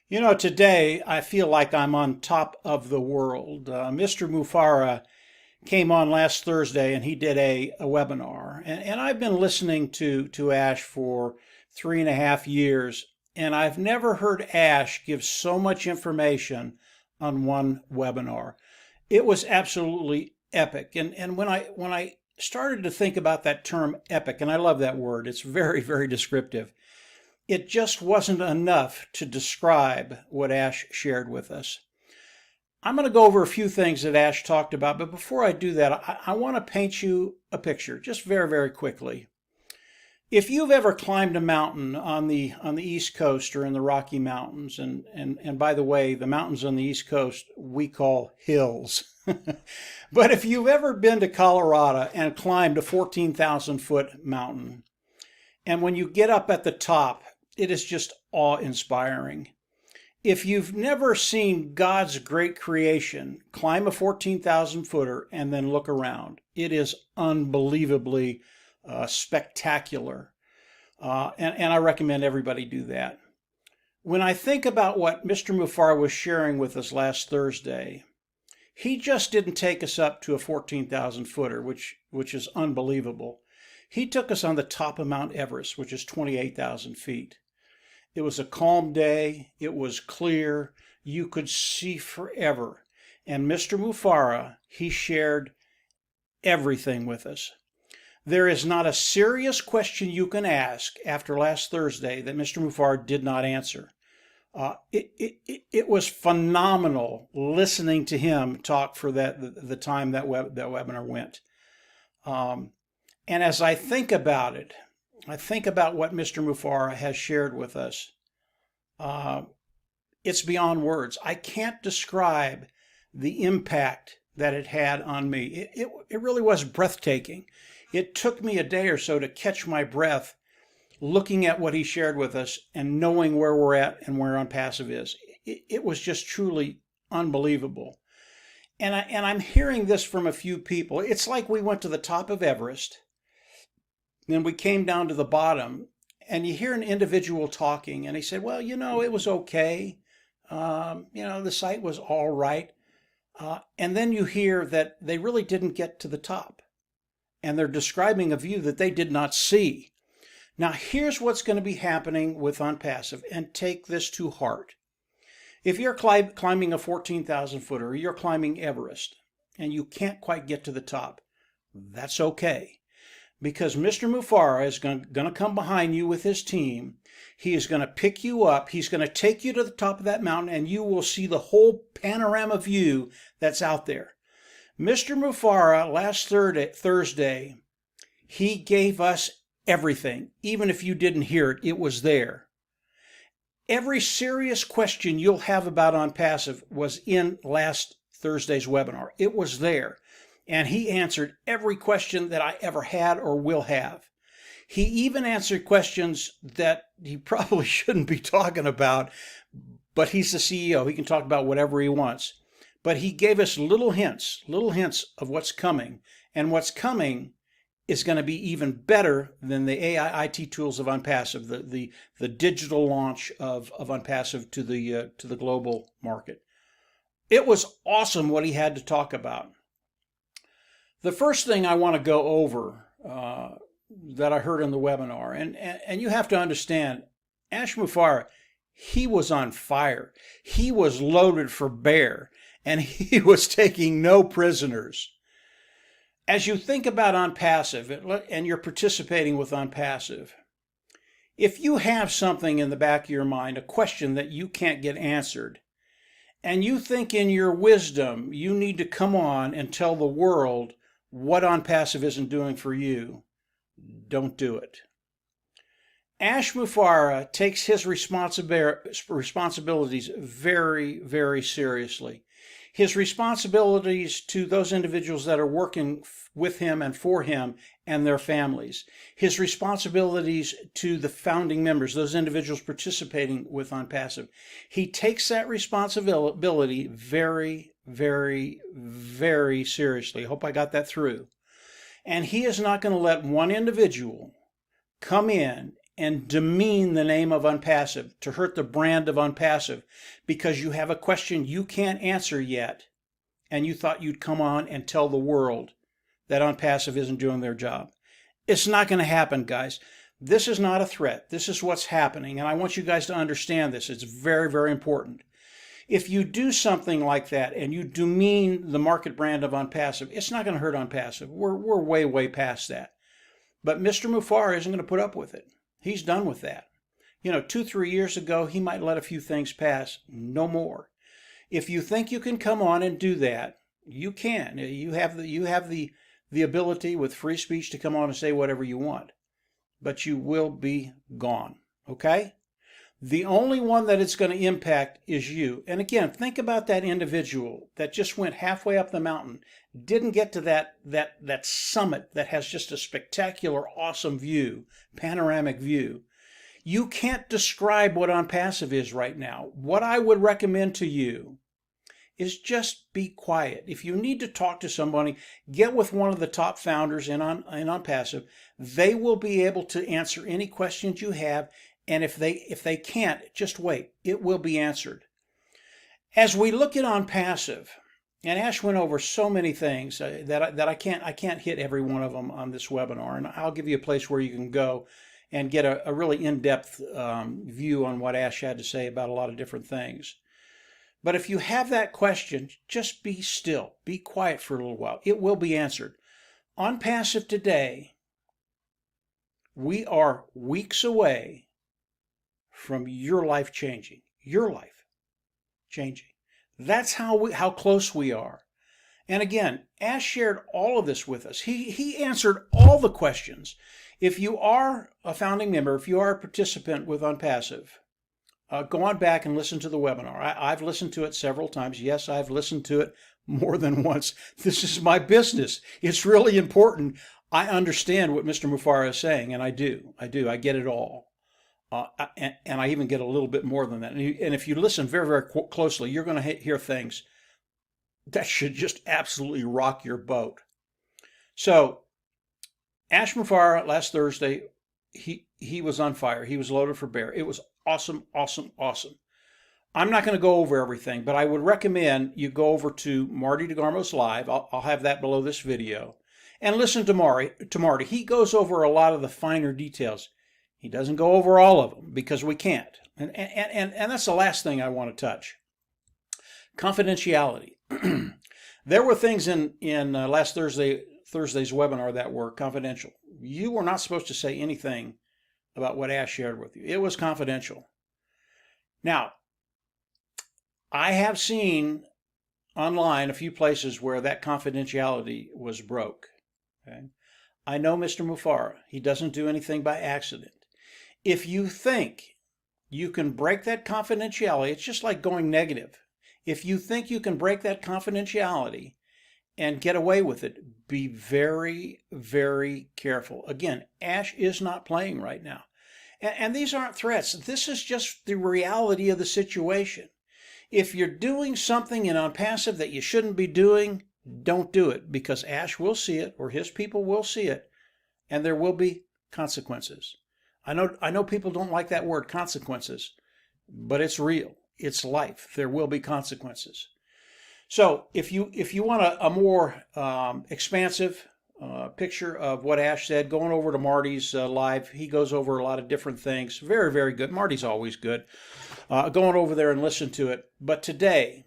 You know, today I feel like I'm on top of the world. Mr. MUFAREH came on last Thursday and he did a webinar. And I've been listening to Ash for 3.5 years, and I've never heard Ash give so much information on one webinar. It was absolutely epic. And when I started to think about that term epic, and I love that word, it's very, very descriptive. It just wasn't enough to describe what Ash shared with us. I'm going to go over a few things that Ash talked about, but before I do that, I want to paint you a picture, just very, very quickly. If you've ever climbed a mountain on the East Coast or in the Rocky Mountains, and by the way, the mountains on the East Coast we call hills. But if you've ever been to Colorado and climbed a 14,000-foot mountain, and when you get up at the top, it is just awe-inspiring. If you've never seen God's great creation, climb a 14,000-footer and then look around. It is unbelievably spectacular. And I recommend everybody do that. When I think about what Mr. MUFAREH was sharing with us last Thursday, he just didn't take us up to a 14,000-footer, which is unbelievable. He took us on the top of Mount Everest, which is 28,000 feet. It was a calm day. It was clear. You could see forever. And Mr. MUFAREH, he shared everything with us. There is not a serious question you can ask after last Thursday that Mr. MUFAREH did not answer. It was phenomenal listening to him talk for the time that webinar went. And as I think about it, I think about what Mr. MUFAREH has shared with us. It's beyond words. I can't describe the impact that it had on me. It really was breathtaking. It took me a day or so to catch my breath looking at what he shared with us and knowing where we're at and where ONPASSIVE is. It was just truly unbelievable. And I'm hearing this from a few people. It's like we went to the top of Everest, then we came down to the bottom, and you hear an individual talking, and he said, well, you know, it was okay. The site was all right. And then you hear that they really didn't get to the top, and they're describing a view that they did not see. Now, here's what's going to be happening with ONPASSIVE, and take this to heart. If you're climbing a 14,000-footer, or you're climbing Everest, and you can't quite get to the top, that's okay. Because Mr. MUFAREH is going to come behind you with his team. He is going to pick you up. He's going to take you to the top of that mountain, and you will see the whole panorama view that's out there. Mr. MUFAREH, last Thursday, he gave us everything. Even if you didn't hear it, it was there. Every serious question you'll have about ONPASSIVE was in last Thursday's webinar. It was there. And he answered every question that I ever had or will have. He even answered questions that he probably shouldn't be talking about, but he's the CEO. He can talk about whatever he wants. But he gave us little hints of what's coming. And what's coming is going to be even better than the AI IT tools of ONPASSIVE, the digital launch of ONPASSIVE to the global market. It was awesome what he had to talk about. The first thing I want to go over that I heard in the webinar, and you have to understand, Ash MUFAREH, he was on fire. He was loaded for bear, and he was taking no prisoners. As you think about ONPASSIVE, and you're participating with ONPASSIVE, if you have something in the back of your mind, a question that you can't get answered, and you think in your wisdom you need to come on and tell the world what ONPASSIVE isn't doing for you, don't do it. Ash MUFAREH takes his responsibilities very, very seriously. His responsibilities to those individuals that are working with him and for him and their families. His responsibilities to the founding members, those individuals participating with ONPASSIVE. He takes that responsibility very, very, very seriously. I hope I got that through. And he is not going to let one individual come in and demean the name of ONPASSIVE, to hurt the brand of ONPASSIVE, because you have a question you can't answer yet, and you thought you'd come on and tell the world that ONPASSIVE isn't doing their job. It's not going to happen, guys. This is not a threat. This is what's happening, and I want you guys to understand this. It's very, very important. If you do something like that and you demean the market brand of ONPASSIVE, it's not going to hurt ONPASSIVE. We're way, way past that. But Mr. MUFAREH isn't going to put up with it. He's done with that. You know, 2-3 years ago, he might let a few things pass. No more. If you think you can come on and do that, you can. You have the ability with free speech to come on and say whatever you want. But you will be gone. Okay? The only one that it's going to impact is you. And again, think about that individual that just went halfway up the mountain, didn't get to that summit that has just a spectacular, awesome view, panoramic view. You can't describe what ONPASSIVE is right now. What I would recommend to you is just be quiet. If you need to talk to somebody, get with one of the top founders in ONPASSIVE. They will be able to answer any questions you have. And if they can't, just wait. It will be answered. As we look at ONPASSIVE, and Ash went over so many things that I can't hit every one of them on this webinar, and I'll give you a place where you can go and get a really in-depth view on what Ash had to say about a lot of different things. But if you have that question, just be still. Be quiet for a little while. It will be answered. ONPASSIVE today, we are weeks away from your life changing. Your life changing. That's how close we are. And again, Ash shared all of this with us. He answered all the questions. If you are a founding member, if you are a participant with ONPASSIVE, go on back and listen to the webinar. I've listened to it several times. Yes, I've listened to it more than once. This is my business. It's really important. I understand what Mr. MUFAREH is saying, and I do. I get it all. And I even get a little bit more than that. And if you listen very, very closely, you're going to hear things that should just absolutely rock your boat. So, Ash MUFAREH last Thursday, he was on fire. He was loaded for bear. It was awesome, awesome, awesome. I'm not going to go over everything, but I would recommend you go over to Marty DeGarmo's live. I'll have that below this video. And listen to Marty. He goes over a lot of the finer details. He doesn't go over all of them because we can't. And that's the last thing I want to touch. Confidentiality. There were things in last Thursday's webinar that were confidential. You were not supposed to say anything about what Ash shared with you. It was confidential. Now, I have seen online a few places where that confidentiality was broke. Okay? I know Mr. MUFAREH. He doesn't do anything by accident. If you think you can break that confidentiality, it's just like going negative. If you think you can break that confidentiality and get away with it, be very, very careful. Again, Ash is not playing right now. And these aren't threats. This is just the reality of the situation. If you're doing something in ONPASSIVE that you shouldn't be doing, don't do it, because Ash will see it, or his people will see it, and there will be consequences. I know people don't like that word, consequences, but it's real. It's life. There will be consequences. So if you want a more expansive picture of what Ash said, going over to Marty's live, he goes over a lot of different things. Very, very good. Marty's always good. Going over there and listen to it. But today,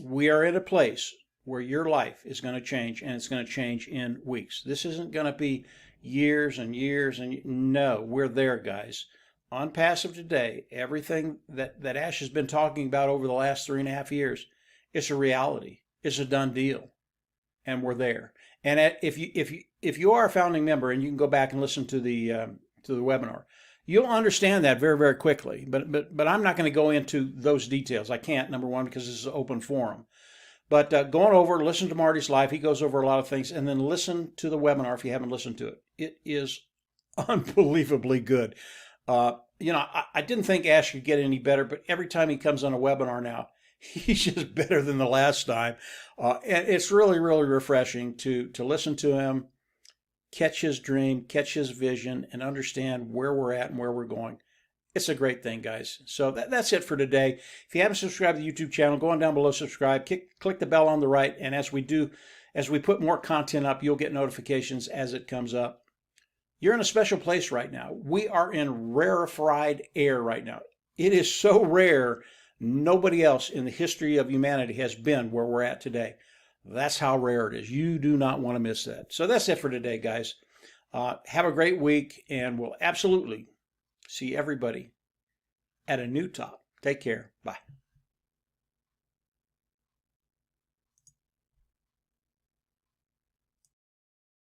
we are in a place where your life is going to change, and it's going to change in weeks. This isn't going to be years and years and no, we're there, guys. ONPASSIVE today, everything that Ash has been talking about over the last 3.5 years, it's a reality. It's a done deal, and we're there. And if you are a founding member, and you can go back and listen to the webinar, you'll understand that very, very quickly. But I'm not going to go into those details. I can't, number one, because this is an open forum. But going over, listen to Marty's live. He goes over a lot of things. And then listen to the webinar if you haven't listened to it. It is unbelievably good. You know, I didn't think Ash could get any better, but every time he comes on a webinar now, he's just better than the last time. And it's really, really refreshing to listen to him, catch his dream, catch his vision, and understand where we're at and where we're going. It's a great thing, guys. So that's it for today. If you haven't subscribed to the YouTube channel, go on down below, subscribe, click the bell on the right, and as we put more content up, you'll get notifications as it comes up. You're in a special place right now. We are in rarefied air right now. It is so rare, nobody else in the history of humanity has been where we're at today. That's how rare it is. You do not want to miss that. So that's it for today, guys. Have a great week, and we'll absolutely see everybody at a new top. Take care. Bye.